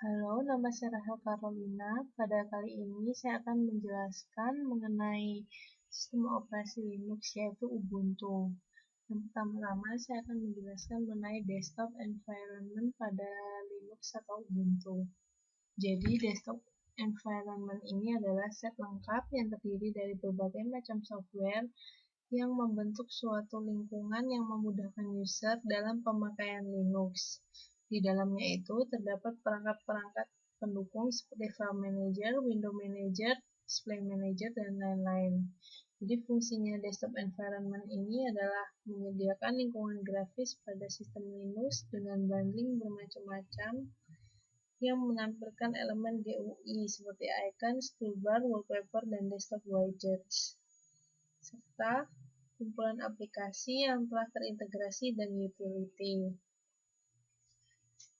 Halo, nama saya Rahel Carolina. Pada kali ini saya akan menjelaskan mengenai sistem operasi Linux yaitu Ubuntu. Yang pertama-tama saya akan menjelaskan mengenai desktop environment pada Linux atau Ubuntu. Jadi desktop environment ini adalah set lengkap yang terdiri dari berbagai macam software yang membentuk suatu lingkungan yang memudahkan user dalam pemakaian Linux. Di dalamnya itu terdapat perangkat-perangkat pendukung seperti File Manager, Window Manager, Display Manager, dan lain-lain. Jadi fungsinya desktop environment ini adalah menyediakan lingkungan grafis pada sistem Linux dengan bundling bermacam-macam yang menampilkan elemen GUI seperti icons, toolbar, wallpaper, dan desktop widgets, serta kumpulan aplikasi yang telah terintegrasi dan utility.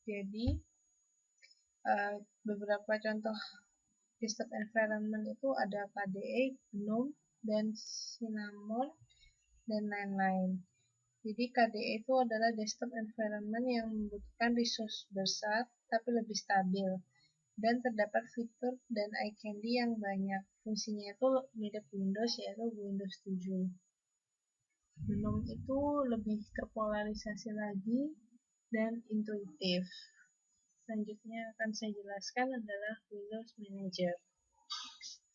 Jadi, beberapa contoh desktop environment itu ada KDE, GNOME, dan Cinnamon, dan lain-lain. Jadi KDE itu adalah desktop environment yang membutuhkan resource besar tapi lebih stabil, dan terdapat fitur dan eye candy yang banyak. Fungsinya itu mirip Windows, yaitu Windows 7. GNOME itu lebih terpolarisasi lagi dan intuitif. Selanjutnya akan saya jelaskan adalah Windows Manager.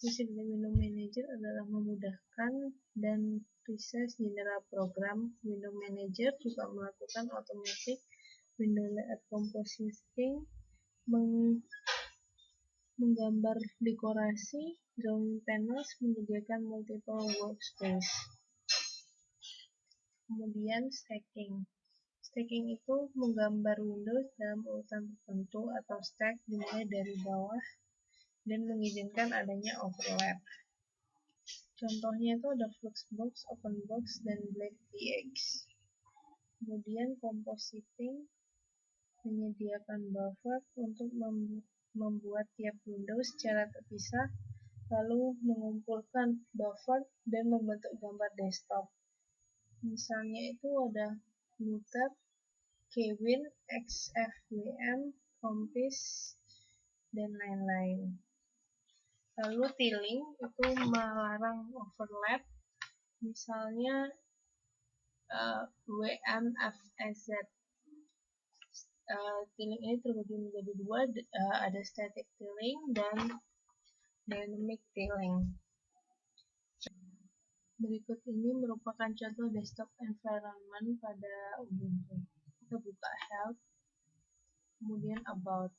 Fungsi dari Windows Manager adalah memudahkan dan resize general program. Windows Manager juga melakukan automatic window layout compositing, menggambar dekorasi, drawing panels, menyediakan multiple workspace. Kemudian stacking. Stacking itu menggambar Windows dalam urutan tertentu atau stack dimulai dari bawah dan mengizinkan adanya overlap. Contohnya itu ada Fluxbox, Openbox, dan BlackDX. Kemudian compositing menyediakan buffer untuk membuat tiap Windows secara terpisah, lalu mengumpulkan buffer dan membentuk gambar desktop. Misalnya itu ada Mutter, Kwin, XFWM, Kompis, dan lain-lain. Lalu tiling itu melarang overlap, misalnya WMFZ. Tiling ini terbagi menjadi dua, ada static tiling dan dynamic tiling. Berikut ini merupakan contoh desktop environment pada Ubuntu. Kita buka Help, kemudian About.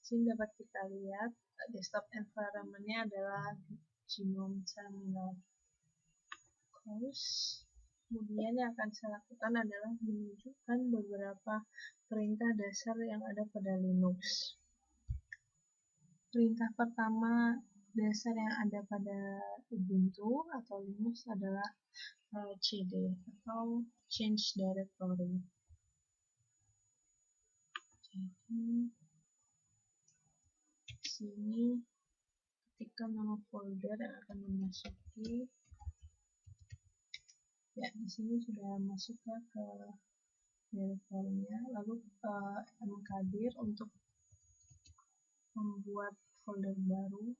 Sini dapat kita lihat desktop environment-nya adalah GNOME Terminal. Terus, kemudian yang akan saya lakukan adalah menunjukkan beberapa perintah dasar yang ada pada Linux. Perintah pertama dasar yang ada pada Ubuntu atau Linux adalah cd atau change directory. Jadi sini ketikkan nama folder yang akan memasuki. Ya, di sini sudah masuk ke directory-nya. Lalu mkdir untuk membuat folder baru.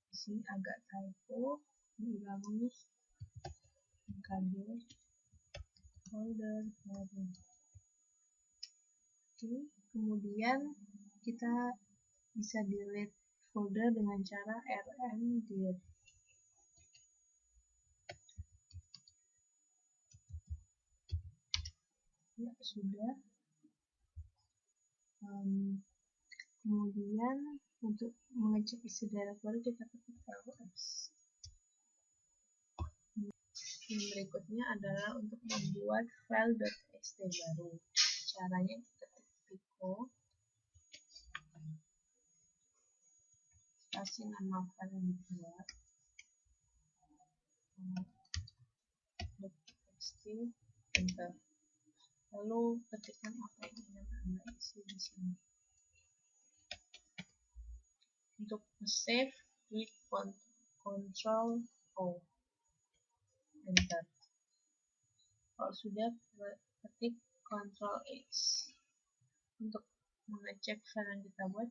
Di sini agak typo, diulangi mkdir folder baru. Oke, kemudian kita bisa delete folder dengan cara rmdir. Ya, sudah. Kemudian untuk mengecek isi directory kita ketik ls. Yang berikutnya adalah untuk membuat file.txt baru. Caranya kita ketik pico, kasih nama file yang dibuat, .txt, enter. Lalu ketikkan apa yang ingin Anda isi di sini. Untuk save, klik Ctrl O. Kalau sudah, ketik Ctrl X. Untuk mengecek file yang kita buat,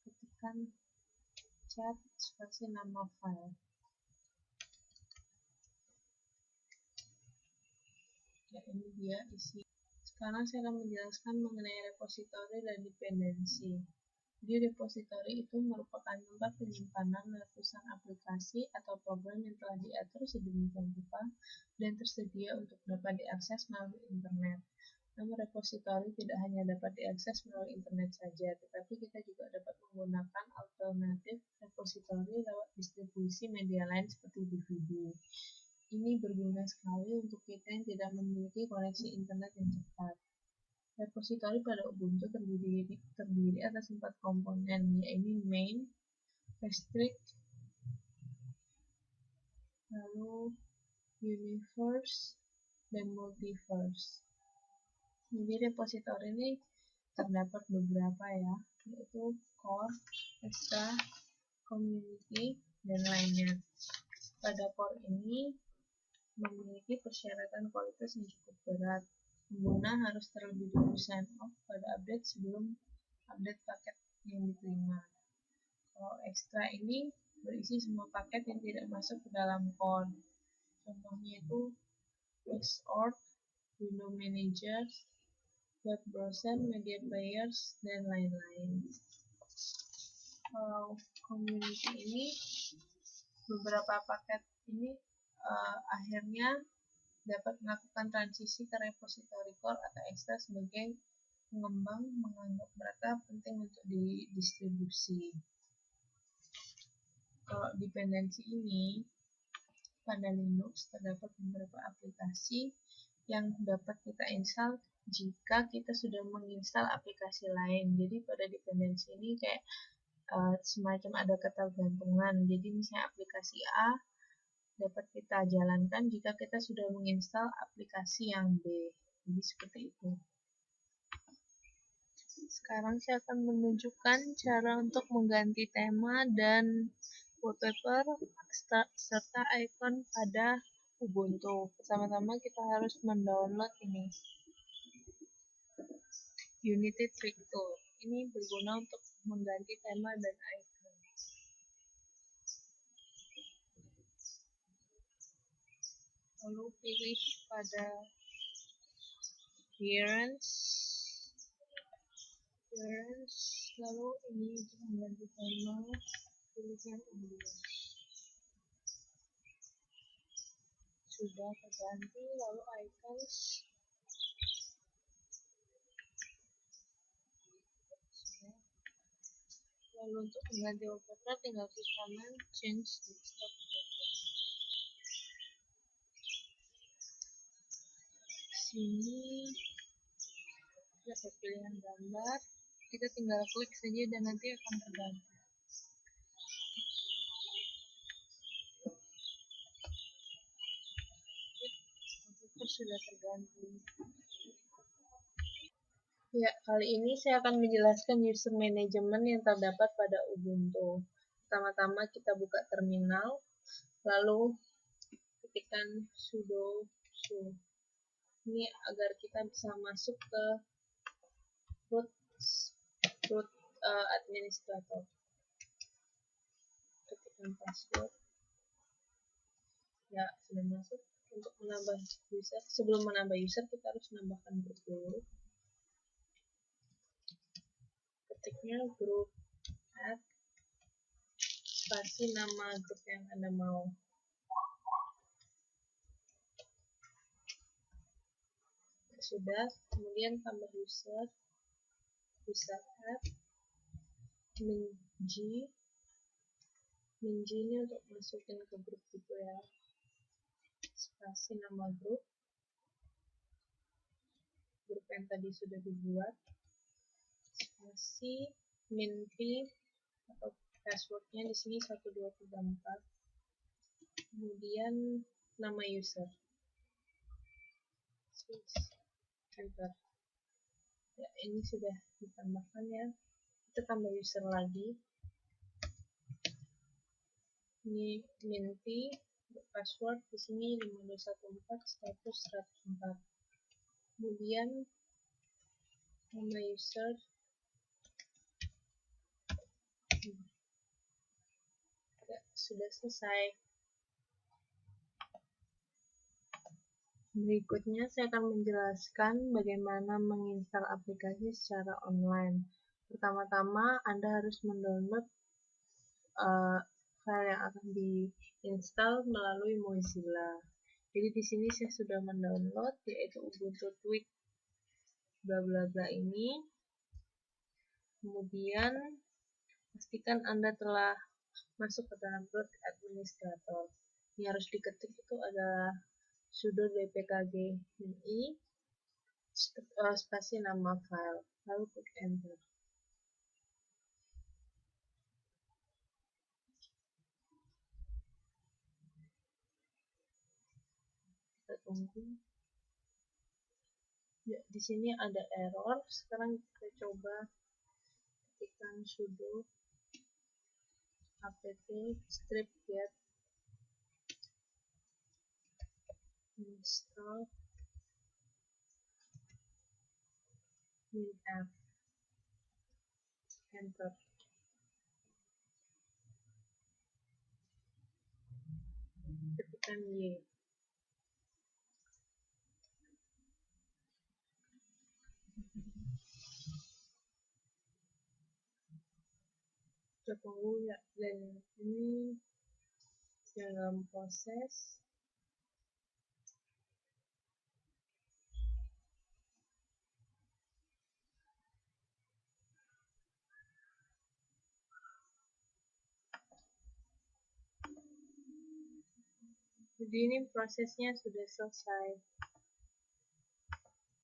ketikkan cat spasi nama file. Ya, ini dia isi. Sekarang saya akan menjelaskan mengenai repositori dan dependensi. Di repositori itu merupakan tempat penyimpanan ratusan aplikasi atau program yang telah diatur sedemikian rupa dan tersedia untuk dapat diakses melalui internet. Namun repositori tidak hanya dapat diakses melalui internet saja, tetapi kita juga dapat menggunakan alternatif repositori lewat distribusi media lain seperti DVD. Ini berguna sekali untuk kita yang tidak memiliki koneksi internet yang cepat. Repositori pada Ubuntu terdiri atas 4 komponen, yaitu main, restrict, lalu universe, dan multiverse. Jadi repositori ini terdapat beberapa ya, yaitu core, extra, community, dan lainnya. Pada core ini memiliki persyaratan kualitas yang cukup berat. Pengguna harus terlebih dahulu sign off pada update sebelum update paket yang diterima. Kalau extra ini berisi semua paket yang tidak masuk ke dalam core. Contohnya itu Wixort, Window Manager, web browser, media players, dan lain-lain. Kalau community ini, beberapa paket ini akhirnya dapat melakukan transisi ke repository core atau extra sebagai pengembang menganggap mereka penting untuk didistribusi. Kalau dependensi ini, pada Linux terdapat beberapa aplikasi yang dapat kita install jika kita sudah menginstal aplikasi lain. Jadi pada dependensi ini kayak semacam ada ketergantungan. Jadi misalnya aplikasi A dapat kita jalankan jika kita sudah menginstal aplikasi yang B. Jadi seperti itu. Sekarang saya akan menunjukkan cara untuk mengganti tema dan wallpaper serta icon pada Ubuntu. Pertama-tama kita harus mendownload ini, Unity Trick Tool. Ini berguna untuk mengganti tema dan icon. Lalu pilih pada appearance, lalu ini untuk mengganti tema, pilihkan ini. Sudah terganti, lalu icons. Lalu untuk mengganti wallpaper tinggal klik kanan change desktop background. Sini dapat pilihan gambar, kita tinggal klik saja dan nanti akan terganti. Wallpaper sudah terganti. Ya, kali ini saya akan menjelaskan user management yang terdapat pada Ubuntu. Pertama-tama kita buka terminal, lalu ketikkan sudo su. Ini agar kita bisa masuk ke root administrator. Ketikkan password. Ya, sudah masuk. Untuk menambah user, sebelum menambah user kita harus menambahkan grup dulu. Ketiknya grup add spasi nama grup yang Anda mau. Sudah, kemudian tambah user add min-g ini untuk masukin ke grup itu ya, spasi nama grup yang tadi sudah dibuat, spasi min-p atau passwordnya di sini 1234, kemudian nama user, enter. Ya, ini sudah ditambahkan ya. Kita tambah user lagi. Ini min-p, Password di sini 5214 status 104. Kemudian nama user ya, sudah selesai. Berikutnya saya akan menjelaskan bagaimana menginstal aplikasi secara online. Pertama-tama Anda harus mendownload file yang akan diinstal melalui Mozilla. Jadi di sini saya sudah mendownload yaitu Ubuntu Tweak bla bla bla ini. Kemudian pastikan Anda telah masuk ke dalam root administrator. Yang harus diketik itu adalah sudo dpkg-i spasi nama file, lalu klik enter. Kita tunggu. Ya, di sini ada error. Sekarang kita coba ketikkan sudo apt strip get install minf, enter. Ketikkan y. Kita tunggu ya, dan ini dalam proses. Jadi ini prosesnya sudah selesai.